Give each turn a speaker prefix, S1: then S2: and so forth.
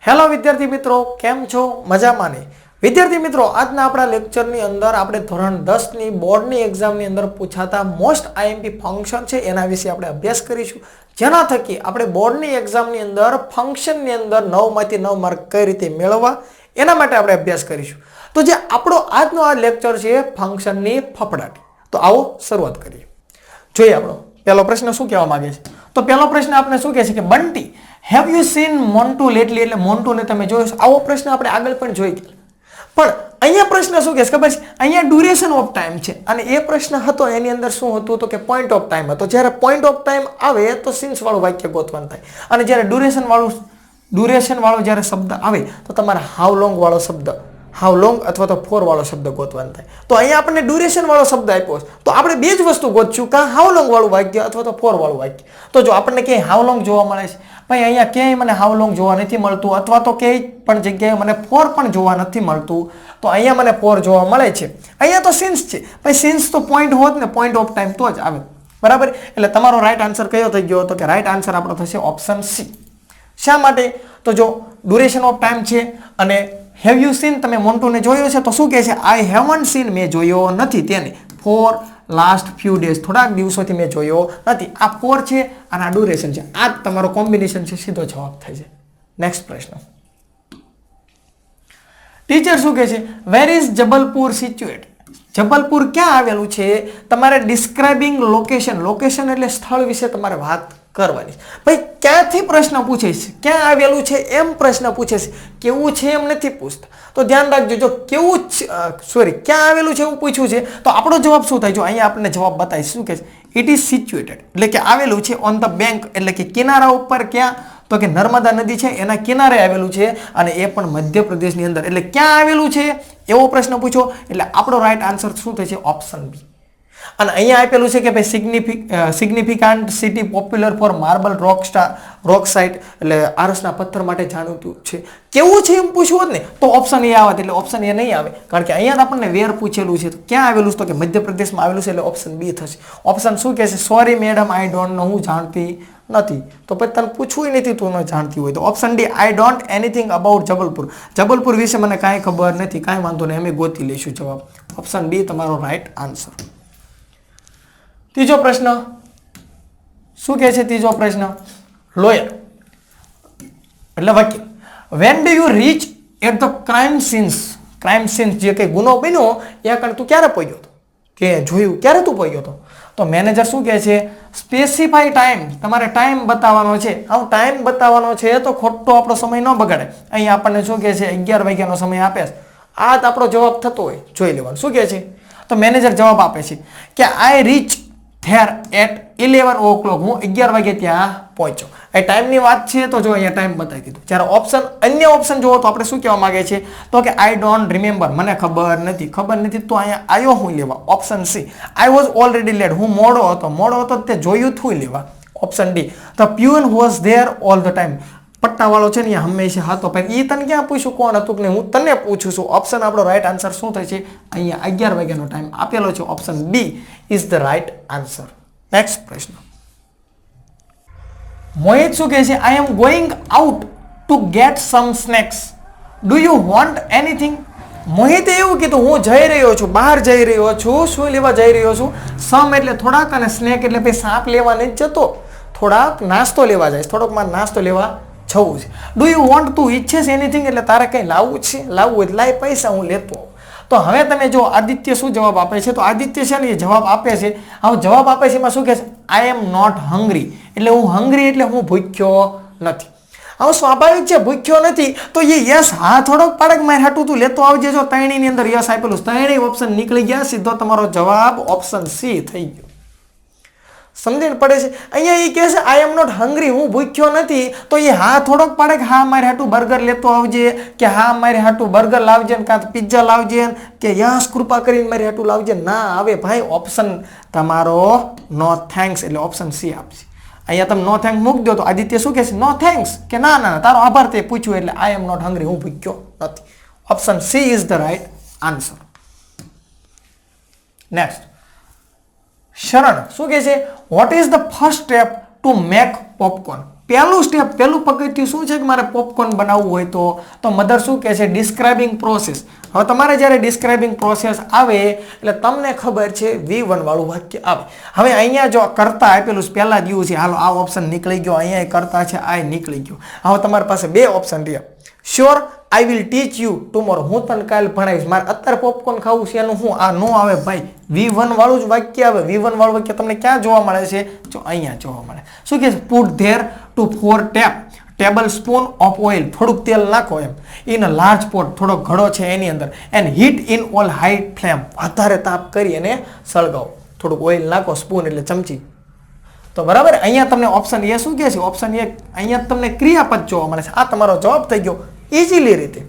S1: Hello વિદ્યાર્થી મિત્રો, કેમ છો? મજામાં ને? વિદ્યાર્થી મિત્રો, આજના આપણા લેક્ચરની અંદર આપણે ધોરણ 10 ની બોર્ડની એક્ઝામની અંદર પૂછાતા મોસ્ટ આઈએમપી ફંક્શન છે એના વિશે આપણે અભ્યાસ કરીશું, જેના થકી આપણે બોર્ડની એક્ઝામની અંદર ફંક્શનની અંદર 9 માંથી 9 માર્ક કઈ રીતે મેળવવા એના માટે આપણે અભ્યાસ કરીશું. તો જે આપણો આજનો આ લેક્ચર છે ફંક્શનની ફફડાટી. તો આવો શરૂઆત કરીએ. જોઈએ આપણો પહેલો પ્રશ્ન શું કહેવા માંગે છે. તો પહેલો પ્રશ્ન આપણે શું કહે છે કે Bunty, have you seen Montu લેટલી, એટલે મોન્ટુને તમે જોયો. આવો પ્રશ્ન આપણે આગળ પણ જોઈ ગયા. પણ અહીંયા પ્રશ્ન શું કહે છે ખબર છે? અહીંયા ડ્યુરેશન ઓફ ટાઈમ છે અને એ પ્રશ્ન હતો એની અંદર શું હતું તો કે પોઈન્ટ ઓફ ટાઈમ હતો. જ્યારે પોઈન્ટ ઓફ ટાઈમ આવે તો સિન્સ વાળું વાક્ય ગોતવાનું થાય અને જ્યારે ડ્યુરેશન વાળો જ્યારે શબ્દ આવે તો તમારે હાઉ લોંગ વાળો શબ્દ, હાઉ લોંગ અથવા તો ફોર વાળો શબ્દ ગોતવાનો થાય. તો અહીંયા આપણને ડ્યુરેશન વાળો શબ્દ આપ્યો છે તો આપણે બે જ વસ્તુ ગોતશું, કાં હાઉ લોંગ વાળું વાક્ય અથવા તો ફોર વાળું વાક્ય. તો જો આપણને ક્યાંય હાઉ લોંગ જોવા મળે છે, ભાઈ અહીંયા ક્યાંય મને હાઉ લોંગ જોવા નથી મળતું, અથવા તો ક્યાંય પણ જગ્યાએ મને ફોર પણ જોવા નથી મળતું, તો અહીંયા મને ફોર જોવા મળે છે. અહીંયા તો સિન્સ છે, ભાઈ સિન્સ તો પોઈન્ટ હોત ને, પોઈન્ટ ઓફ ટાઈમ તો જ આવે, બરાબર. એટલે તમારો રાઈટ આન્સર કયો થઈ ગયો? તો કે રાઈટ આન્સર આપણો થશે ઓપ્શન સી. શા માટે? તો જો ડ્યુરેશન ઓફ ટાઈમ છે અને હેવ યુ સીન, તમે મોન્ટુને જોયો છે તો શું કહે છે? આઈ હેવન્ટ સીન, મેં જોયો નથી તેને, ફોર લાસ્ટ ફ્યુ ડેઝ, થોડાક દિવસોથી મેં જોયો નથી. આ ફોર છે અને આ ડ્યુરેશન છે, આ જ તમારો કોમ્બિનેશન છે, સીધો જવાબ થાય છે. નેક્સ્ટ પ્રશ્ન. ટીચર શું કહે છે? Where is Jabalpur situated? Jabalpur ક્યાં આવેલું છે? તમારે ડિસ્ક્રાઇબિંગ લોકેશન, લોકેશન એટલે સ્થળ વિશે તમારે વાત કરવાની. ભાઈ ક્યાંથી પ્રશ્ન પૂછે છે, ક્યાં આવેલું છે એમ પ્રશ્ન પૂછે છે, કેવું છે એમ નથી પૂછતા. તો ધ્યાન રાખજો, જો કેવું ક્યાં આવેલું છે એવું પૂછ્યું છે તો આપણો જવાબ શું થાય? જો અહીંયા આપણને જવાબ બતાવીશ, શું કહે છે? ઇટ ઇઝ સિચ્યુએટેડ, એટલે કે આવેલું છે ઓન ધ બેંક, એટલે કે કિનારા ઉપર. ક્યાં? તો કે નર્મદા નદી છે એના કિનારે આવેલું છે અને એ પણ મધ્યપ્રદેશની અંદર. એટલે ક્યાં આવેલું છે એવો પ્રશ્ન પૂછો એટલે આપણો રાઈટ આન્સર શું થશે? Option B. અને અહીંયા આપેલું છે કે ભાઈ significant city popular for marble rock site, એટલે આરસના પથ્થર માટે જાણીતું છે. કેવું છે એમ પૂછવું હોત ને તો ઓપ્શન એ આવે, એટલે ઓપ્શન એ નહીં આવે, કારણ કે અહીંયા આપણને વેર પૂછેલું છે. તો ક્યાં આવેલું છે? તો કે મધ્યપ્રદેશમાં આવેલું છે, એટલે ઓપ્શન બી થશે. ઓપ્શન શું કહે છે? Sorry madam, I don't know, હું જાણતી નથી. તો પછી તને પૂછવું નથી, તું ન જાણતી હોય તો option D, I don't anything about Jabalpur, Jabalpur વિશે મને કાંઈ ખબર નથી. કાંઈ વાંધો નહીં, અમે ગોતી લઈશું જવાબ. ઓપ્શન બી તમારો રાઈટ આન્સર. ત્રીજો પ્રશ્ન શું કહે છે? ત્રીજો પ્રશ્ન, લોયર એટલે વકીલ. When do you reach at the crime scenes? Crime scenes જે કંઈ ગુનો બન્યો ત્યાં કણ તું ક્યારે પહોંચ્યો હતો, કે જોયું ક્યારે તું પહોંચ્યો હતો? તો મેનેજર શું કહે છે? સ્પેસિફાઈ ટાઈમ, તમારે ટાઈમ બતાવવાનો છે. આવું ટાઈમ બતાવવાનો છે તો ખોટો આપણો સમય ન બગાડે. અહીંયા આપણને શું કહે છે? 11 વાગ્યાનો સમય આપે છે. આ જ આપણો જવાબ થતો હોય, જોઈ લેવાનું. શું કહે છે? તો મેનેજર જવાબ આપે છે કે I reach there at 11 o'clock, હું 11 વાગે ત્યાં પહોંચ્યો. એ ટાઈમની વાત છે તો જો અહીંયા ટાઈમ બતાવી દીધું. જ્યારે ઓપ્શન, અન્ય ઓપ્શન જોવો તો આપણે શું કહેવા માંગે છે? તો કે આઈ ડોન્ટ રિમેમ્બર, મને ખબર નથી. ખબર નથી તો અહીંયા આવ્યો હું લેવા? Option C, I was already late, હું મોડો હતો તે જોયું થું લેવા. Option D, the peon was there all the time, પટ્ટાવાળો છે ને એ હંમેશા હતો. પણ એ તને ક્યાં પૂછ્યું કોણ હતું કે હું તને પૂછું છું. ઓપ્શન આપણો રાઈટ આન્સર શું થાય છે? અહીંયા 11 વાગ્યાનો ટાઈમ આપેલો છે. Option D is the right answer. Next પ્રશ્ન. મોહિત શું કહે છે? I am going out to get some snacks, do you want anything? મોહિતે એવું કીધું, હું જઈ રહ્યો છું, બહાર જઈ રહ્યો છું. શું લેવા જઈ રહ્યો છું? સમ એટલે થોડાક અને સ્નેક એટલે ભાઈ સાપ લેવા નહીં જતો, થોડાક નાસ્તો લેવા જાય, થોડોક મારે નાસ્તો લેવા જવું છે. ડુ યુ વોન્ટ, તું ઈચ્છે છે એનીથિંગ એટલે તારે કંઈ લાવવું છે, લાવવું એટલે લાય પૈસા, હું લેતો. તો હવે તમે જો આદિત્ય શું જવાબ આપે છે? તો આદિત્ય છે ને એ જવાબ આપે છે. હવે જવાબ આપે છે એમાં શું કહે છે? આઈ એમ નોટ હંગ્રી, એટલે હું હંગ્રી એટલે હું ભૂખ્યો નથી. હવે સ્વાભાવિક છે, ભૂખ્યો નથી તો એ યસ હા થોડોક પાડક મારે હાટું તું લેતો આવજે. જો ત્રણેયની અંદર યસ આપેલું, ત્રણેય ઓપ્શન નીકળી ગયા, સીધો તમારો જવાબ ઓપ્શન સી થઈ ગયો. સમજણ પડે છે? અહીંયા એ કહે છે આઈ એમ નોટ હંગ્રી, હું ભૂખ્યો નથી, તો એ હા થોડોક પાડે કે હા મારે હાટું બર્ગર લેતો આવજે, કે હા મારે હાટું બર્ગર લાવજે, કાં પિઝા લાવજે, કે યસ કૃપા કરીને મારે હાટું લાવજે. ના આવે ભાઈ, ઓપ્શન તમારો નો થેન્ક્સ, એટલે ઓપ્શન સી આપશે. અહીંયા તમે નો થેન્ક્સ મૂકી દો તો આદિત્ય શું કહે છે? નો થેન્ક્સ, કે ના ના તારો આભાર તે પૂછ્યું એટલે આઈ એમ નોટ હંગ્રી, હું ભૂખ્યો નથી. Option she is the right answer. Next. શરણ શું કહે છે? What is the first step to make popcorn? પહેલું સ્ટેપ, પહેલું પગથિયું શું છે કે મારે પોપકોર્ન બનાવવું હોય તો મધર શું કહે છે? Describing process. હવે તમારે જ્યારે ડિસ્ક્રાઇબિંગ પ્રોસેસ આવે એટલે તમને ખબર છે V1 વાળું વાક્ય આવે. હવે અહીંયા જો કરતા આપેલું છે પહેલા જ યુ છે, હાલો આ ઓપ્શન નીકળી ગયો, અહીંયા કરતા છે આ નીકળી ગયો. હવે તમારી પાસે બે ઓપ્શન રહ્યા. Sure I will teach you tomorrow, હું તને કાલે ભણાવીશ. મારે અત્યારે પોપકોર્ન ખાવું છે એનું હું આ નો આવે ભાઈ, V1 વાળું જ વાક્ય આવે. V1 વાળું વાક્ય તમને ક્યાં જોવા મળે છે? જો અહીંયા જોવા મળે. શું કહે છે? Put there two 4 table spoon of oil, થોડુંક તેલ નાખો એમ, ઇન અ લાર્જ પોટ, થોડો ઘડો છે એની અંદર, and heat in all high flame, વધારે તાપ કરી અને સળગાવો. થોડુંક ઓઇલ નાખો, સ્પૂન એટલે ચમચી. તો બરાબર, અહીંયા તમને ઓપ્શન એ શું કહે છે? ઓપ્શન એ અહીંયા તમને ક્રિયાપદ જોવા મળે છે. આ તમારો જવાબ થઈ ગયો ઇઝીલી રીતે.